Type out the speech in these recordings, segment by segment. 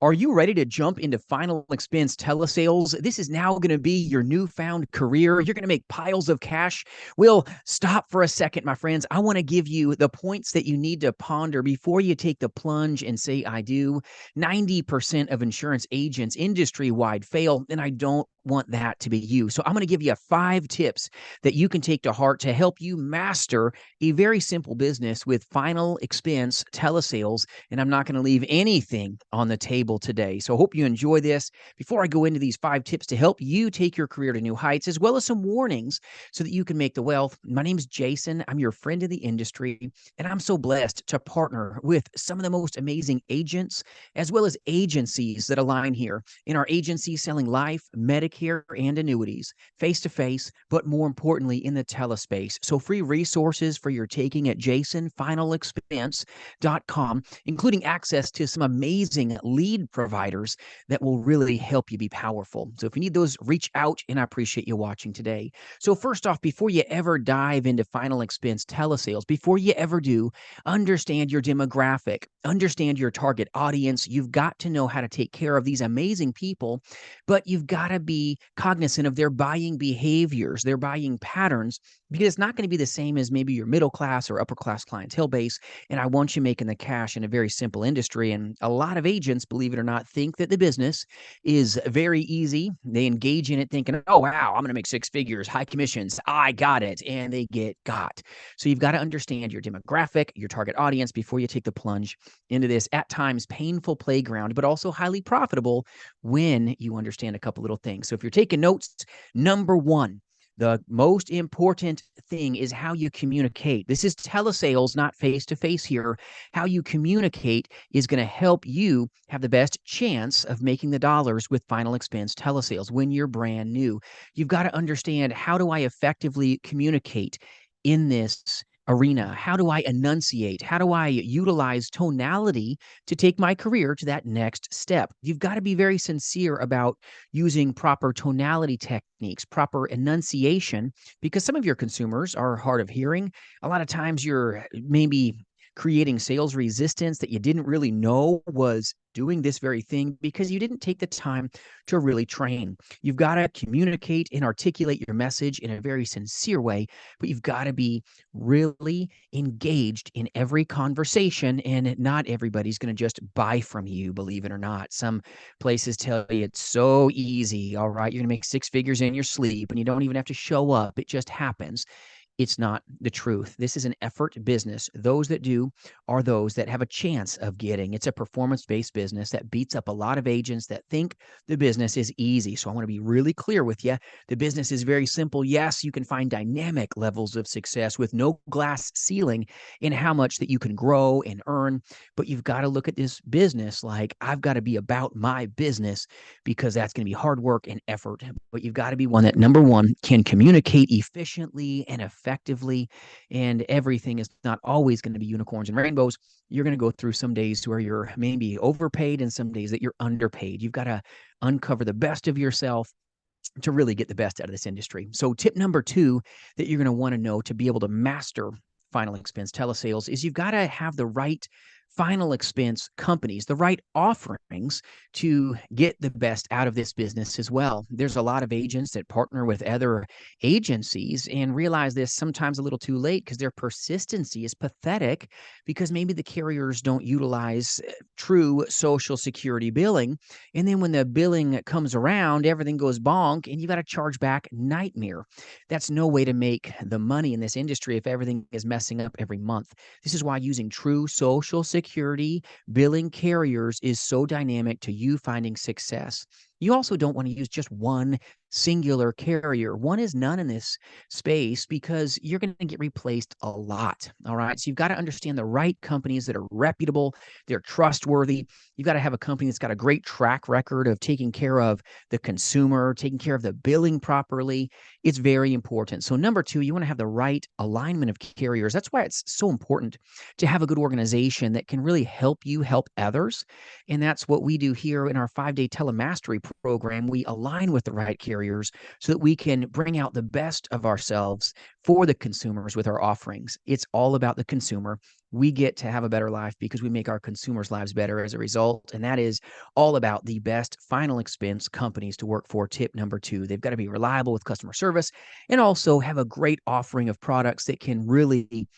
Are you ready to jump into final expense telesales? This is now going to be your newfound career. You're going to make piles of cash. We'll stop for a second, my friends. I want to give you the points that you need to ponder before you take the plunge and say, I do. 90% of insurance agents industry-wide fail, and I don't want that to be you. So I'm going to give you 5 tips that you can take to heart to help you master a very simple business with final expense telesales. And I'm not going to leave anything on the table today. So I hope you enjoy this. Before I go into these 5 tips to help you take your career to new heights, as well as some warnings so that you can make the wealth, my name is Jason. I'm your friend in the industry, and I'm so blessed to partner with some of the most amazing agents as well as agencies that align here. In our agency selling life, Medicare, and annuities, face-to-face, but more importantly in the telespace. So free resources for your taking at jasonfinalexpense.com, including access to some amazing lead providers that will really help you be powerful. So if you need those, reach out, and I appreciate you watching today. So first off, before you ever dive into final expense telesales, before you ever do, understand your demographic, understand your target audience. You've got to know how to take care of these amazing people, but you've got to be cognizant of their buying behaviors, their buying patterns, because it's not going to be the same as maybe your middle class or upper class clientele base. And I want you making the cash in a very simple industry. And a lot of agents, believe it or not, think that the business is very easy. They engage in it thinking, oh, wow, I'm going to make 6 figures, high commissions. I got it. And they get got. So you've got to understand your demographic, your target audience before you take the plunge into this at times painful playground, but also highly profitable when you understand a couple little things. So if you're taking notes, number 1, the most important thing is how you communicate. This is telesales, not face-to-face here. How you communicate is going to help you have the best chance of making the dollars with final expense telesales when you're brand new. You've got to understand, how do I effectively communicate in this arena? How do I enunciate? How do I utilize tonality to take my career to that next step? You've got to be very sincere about using proper tonality techniques, proper enunciation, because some of your consumers are hard of hearing. A lot of times you're maybe creating sales resistance that you didn't really know was doing this very thing because you didn't take the time to really train. You've got to communicate and articulate your message in a very sincere way, but you've got to be really engaged in every conversation, and not everybody's going to just buy from you, believe it or not. Some places tell you it's so easy. All right, you're going to make 6 figures in your sleep and you don't even have to show up. It just happens. It's not the truth. This is an effort business. Those that do are those that have a chance of getting. It's a performance-based business that beats up a lot of agents that think the business is easy. So I want to be really clear with you. The business is very simple. Yes, you can find dynamic levels of success with no glass ceiling in how much that you can grow and earn. But you've got to look at this business like, I've got to be about my business, because that's going to be hard work and effort. But you've got to be one that, number 1, can communicate efficiently and effectively, and everything is not always going to be unicorns and rainbows. You're going to go through some days where you're maybe overpaid and some days that you're underpaid. You've got to uncover the best of yourself to really get the best out of this industry. So tip number 2 that you're going to want to know to be able to master final expense telesales is you've got to have the right final expense companies, the right offerings to get the best out of this business as well. There's a lot of agents that partner with other agencies and realize this sometimes a little too late because their persistency is pathetic, because maybe the carriers don't utilize true Social Security billing. And then when the billing comes around, everything goes bonk and you got to charge back. Nightmare. That's no way to make the money in this industry if everything is messing up every month. This is why using true Social Security billing carriers is so dynamic to you finding success. You also don't want to use just one singular carrier. One is none in this space because you're going to get replaced a lot. All right. So you've got to understand the right companies that are reputable, they're trustworthy. You've got to have a company that's got a great track record of taking care of the consumer, taking care of the billing properly. It's very important. So number 2, you want to have the right alignment of carriers. That's why it's so important to have a good organization that can really help you help others. And that's what we do here in our 5-day telemastery program, we align with the right carriers so that we can bring out the best of ourselves for the consumers with our offerings. It's all about the consumer. We get to have a better life because we make our consumers' lives better as a result. And that is all about the best final expense companies to work for. Tip number 2, they've got to be reliable with customer service and also have a great offering of products that can really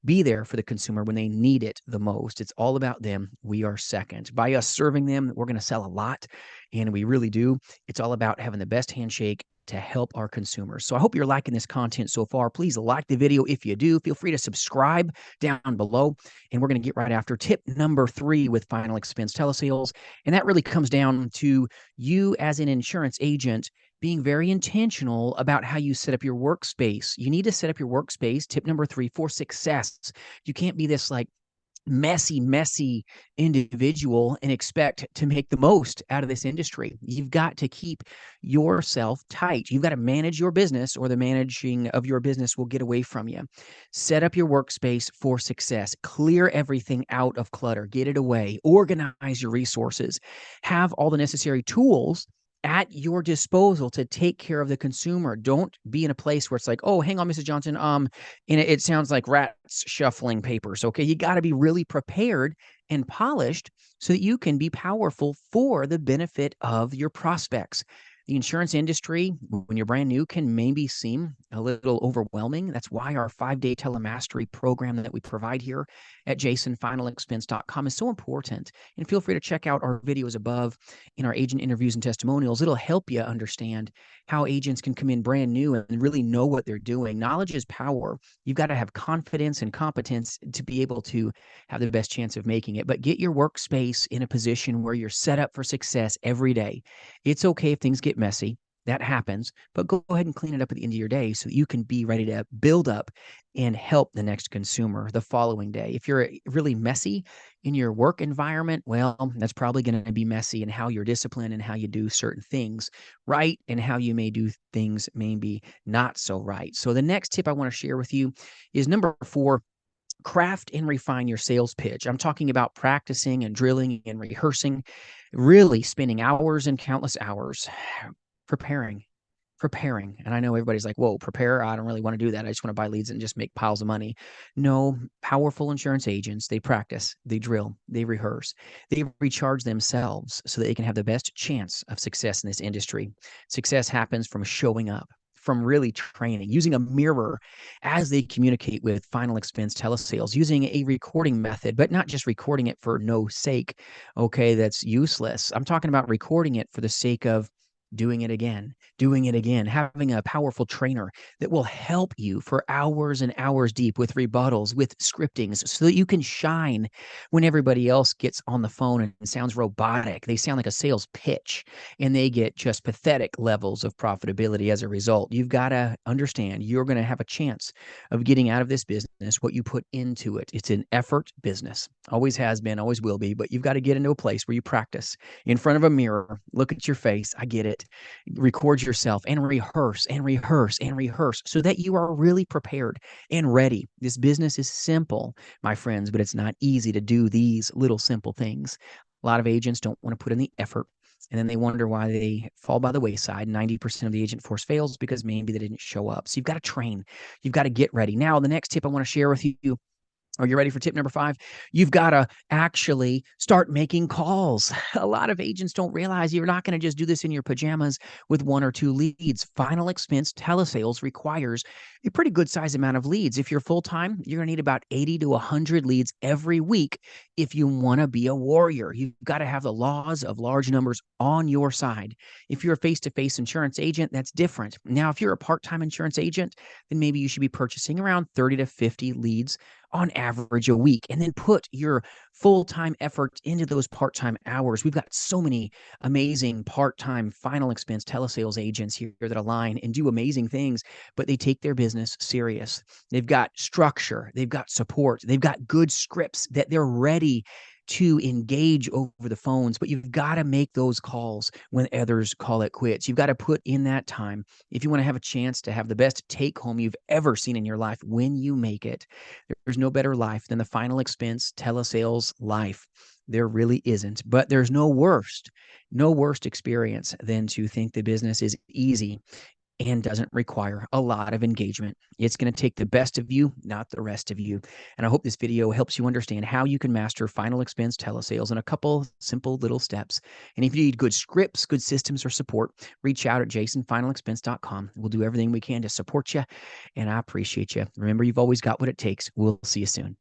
be there for the consumer when they need it the most. It's all about them. We are second. By us serving them, we're going to sell a lot, and we really do. It's all about having the best handshake to help our consumers. So I hope you're liking this content so far. Please like the video if you do. Feel free to subscribe down below. And we're going to get right after tip number 3 with final expense telesales. And that really comes down to you as an insurance agent being very intentional about how you set up your workspace. You need to set up your workspace, tip number 3, for success. You can't be this like messy individual and expect to make the most out of this industry. You've got to keep yourself tight. You've got to manage your business, or the managing of your business will get away from you. Set up your workspace for success. Clear everything out of clutter. Get it away. Organize your resources. Have all the necessary tools at your disposal to take care of the consumer. Don't be in a place where it's like, oh, hang on, Mrs. Johnson. And it sounds like rats shuffling papers. Okay. You got to be really prepared and polished so that you can be powerful for the benefit of your prospects. The insurance industry, when you're brand new, can maybe seem a little overwhelming. That's why our 5-day telemastery program that we provide here at jasonfinalexpense.com is so important. And feel free to check out our videos above in our agent interviews and testimonials. It'll help you understand how agents can come in brand new and really know what they're doing. Knowledge is power. You've got to have confidence and competence to be able to have the best chance of making it. But get your workspace in a position where you're set up for success every day. It's okay if things get messy. That happens, but go ahead and clean it up at the end of your day so that you can be ready to build up and help the next consumer the following day. If you're really messy in your work environment, well, that's probably going to be messy in how you're disciplined and how you do certain things right, and how you may do things maybe not so right. So the next tip I want to share with you is number 4, craft and refine your sales pitch. I'm talking about practicing and drilling and rehearsing, really spending hours and countless hours preparing. And I know everybody's like, whoa, prepare. I don't really want to do that. I just want to buy leads and just make piles of money. No, powerful insurance agents, they practice, they drill, they rehearse, they recharge themselves so that they can have the best chance of success in this industry. Success happens from showing up, from really training, using a mirror as they communicate with final expense telesales, using a recording method, but not just recording it for no sake. Okay, that's useless. I'm talking about recording it for the sake of doing it again, having a powerful trainer that will help you for hours and hours deep with rebuttals, with scriptings, so that you can shine when everybody else gets on the phone and sounds robotic. They sound like a sales pitch, and they get just pathetic levels of profitability as a result. You've got to understand you're going to have a chance of getting out of this business what you put into it. It's an effort business. Always has been, always will be, but you've got to get into a place where you practice in front of a mirror, look at your face. I get it. Record yourself and rehearse and rehearse and rehearse so that you are really prepared and ready. This business is simple, my friends, but it's not easy to do these little simple things. A lot of agents don't want to put in the effort, and then they wonder why they fall by the wayside. 90% of the agent force fails because maybe they didn't show up. So you've got to train. You've got to get ready. Now, the next tip I want to share with you. Are you ready for tip number 5? You've got to actually start making calls. A lot of agents don't realize you're not going to just do this in your pajamas with 1 or 2 leads. Final expense telesales requires a pretty good size amount of leads. If you're full-time, you're going to need about 80 to 100 leads every week if you want to be a warrior. You've got to have the laws of large numbers on your side. If you're a face-to-face insurance agent, that's different. Now, if you're a part-time insurance agent, then maybe you should be purchasing around 30 to 50 leads on average a week, and then put your full-time effort into those part-time hours. We've got so many amazing part-time final expense telesales agents here that align and do amazing things, but they take their business serious. They've got structure, they've got support, they've got good scripts that they're ready to engage over the phones, but you've got to make those calls when others call it quits. You've got to put in that time if you want to have a chance to have the best take home you've ever seen in your life when you make it. There's no better life than the final expense telesales life. There really isn't, but there's no worse No worst experience than to think the business is easy and doesn't require a lot of engagement. It's going to take the best of you, not the rest of you. And I hope this video helps you understand how you can master final expense telesales in a couple simple little steps. And if you need good scripts, good systems, or support, reach out at jasonfinalexpense.com. We'll do everything we can to support you, and I appreciate you. Remember, you've always got what it takes. We'll see you soon.